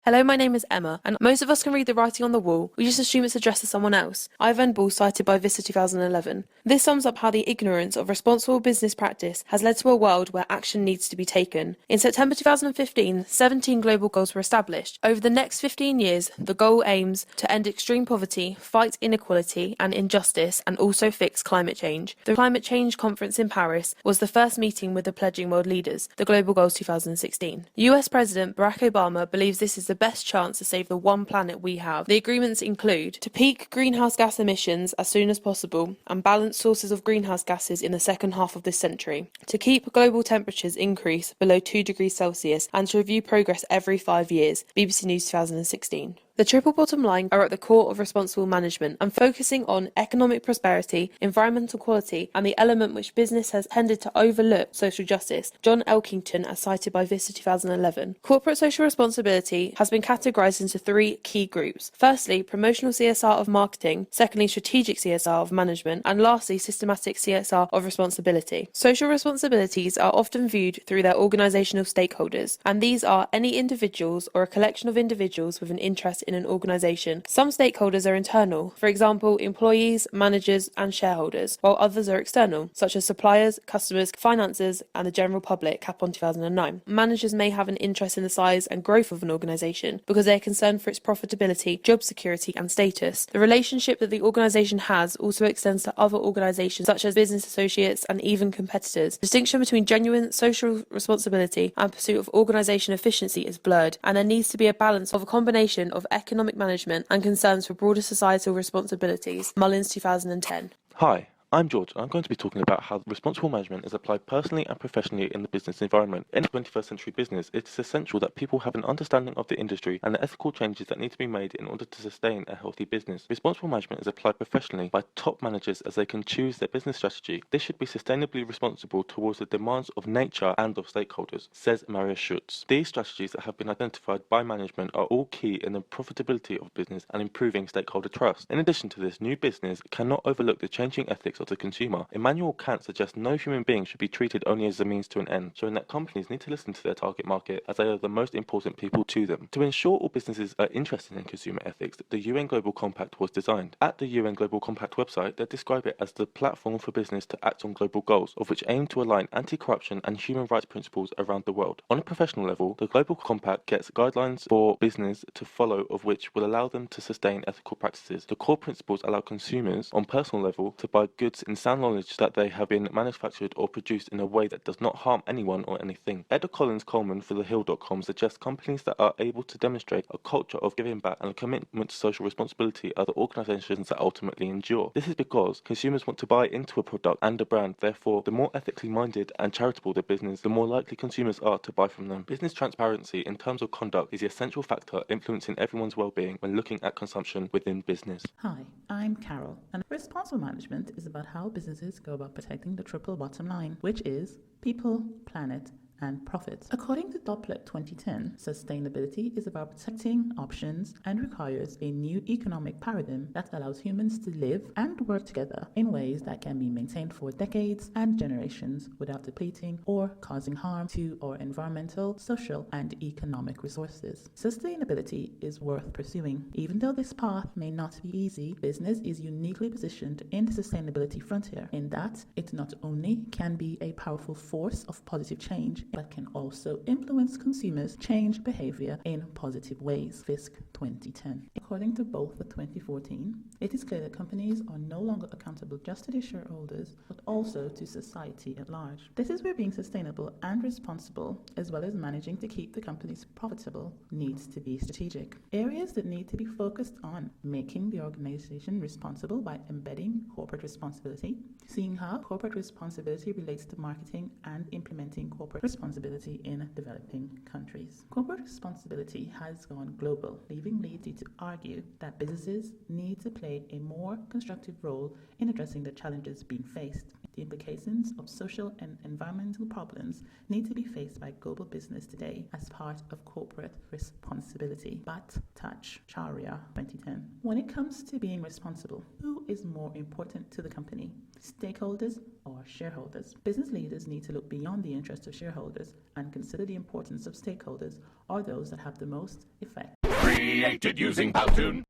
Hello, my name is Emma, and most of us can read the writing on the wall. We just assume it's addressed to someone else. Ivan Bull, cited by Vista 2011. This sums up how the ignorance of responsible business practice has led to a world where action needs to be taken. In September 2015, 17 global goals were established. Over the next 15 years, the goal aims to end extreme poverty, fight inequality and injustice, and also fix climate change. The Climate Change Conference in Paris was the first meeting with the pledging world leaders, the Global Goals 2016. US President Barack Obama believes this is the best chance to save the one planet we have. The agreements include to peak greenhouse gas emissions as soon as possible and balance sources of greenhouse gases in the second half of this century, to keep global temperatures increase below 2 degrees Celsius and to review progress every 5 years. BBC News 2016. The triple bottom line are at the core of responsible management and focusing on economic prosperity, environmental quality, and the element which business has tended to overlook, social justice. John Elkington, as cited by Vista 2011. Corporate social responsibility has been categorised into three key groups. Firstly, promotional CSR of marketing. Secondly, strategic CSR of management. And lastly, systematic CSR of responsibility. Social responsibilities are often viewed through their organisational stakeholders, and these are any individuals or a collection of individuals with an interest in an organisation. Some stakeholders are internal, for example, employees, managers, and shareholders, while others are external, such as suppliers, customers, financiers, and the general public. Capon 2009. Managers may have an interest in the size and growth of an organisation because they are concerned for its profitability, job security, and status. The relationship that the organisation has also extends to other organisations, such as business associates and even competitors. Distinction between genuine social responsibility and pursuit of organisation efficiency is blurred, and there needs to be a balance of a combination of economic management and concerns for broader societal responsibilities. Mullins 2010. Hi, I'm George, and I'm going to be talking about how responsible management is applied personally and professionally in the business environment. In 21st century business, it is essential that people have an understanding of the industry and the ethical changes that need to be made in order to sustain a healthy business. Responsible management is applied professionally by top managers as they can choose their business strategy. This should be sustainably responsible towards the demands of nature and of stakeholders, says Maria Schutz. These strategies that have been identified by management are all key in the profitability of business and improving stakeholder trust. In addition to this, new business cannot overlook the changing ethics of the consumer. Immanuel Kant suggests no human being should be treated only as a means to an end, showing that companies need to listen to their target market as they are the most important people to them. To ensure all businesses are interested in consumer ethics, the UN Global Compact was designed. At the UN Global Compact website, they describe it as the platform for business to act on global goals, of which aim to align anti-corruption and human rights principles around the world. On a professional level, the Global Compact gets guidelines for business to follow, of which will allow them to sustain ethical practices. The core principles allow consumers, on personal level, to buy goods in sound knowledge that they have been manufactured or produced in a way that does not harm anyone or anything. Edda Collins Coleman for TheHill.com suggests companies that are able to demonstrate a culture of giving back and a commitment to social responsibility are the organizations that ultimately endure. This is because consumers want to buy into a product and a brand. Therefore, the more ethically minded and charitable the business, the more likely consumers are to buy from them. Business transparency in terms of conduct is the essential factor influencing everyone's well-being when looking at consumption within business. Hi, I'm Carol, and responsible management is about how businesses go about protecting the triple bottom line, which is people, planet, and profits. According to Doppler 2010, sustainability is about protecting options and requires a new economic paradigm that allows humans to live and work together in ways that can be maintained for decades and generations without depleting or causing harm to our environmental, social, and economic resources. Sustainability is worth pursuing. Even though this path may not be easy, business is uniquely positioned in the sustainability frontier in that it not only can be a powerful force of positive change, but can also influence consumers' change behavior in positive ways. Fisk 2010. According to both the 2014, it is clear that companies are no longer accountable just to their shareholders, but also to society at large. This is where being sustainable and responsible, as well as managing to keep the companies profitable, needs to be strategic. Areas that need to be focused on: making the organization responsible by embedding corporate responsibility, seeing how corporate responsibility relates to marketing and implementing corporate responsibility in developing countries. Corporate responsibility has gone global, leaving Leeds to argue that businesses need to play a more constructive role in addressing the challenges being faced. The implications of social and environmental problems need to be faced by global business today as part of corporate responsibility. Bat Touch, Sharia, 2010. When it comes to being responsible, who is more important to the company? Stakeholders or shareholders? Business leaders need to look beyond the interests of shareholders and consider the importance of stakeholders or those that have the most effect. Created using Powtoon.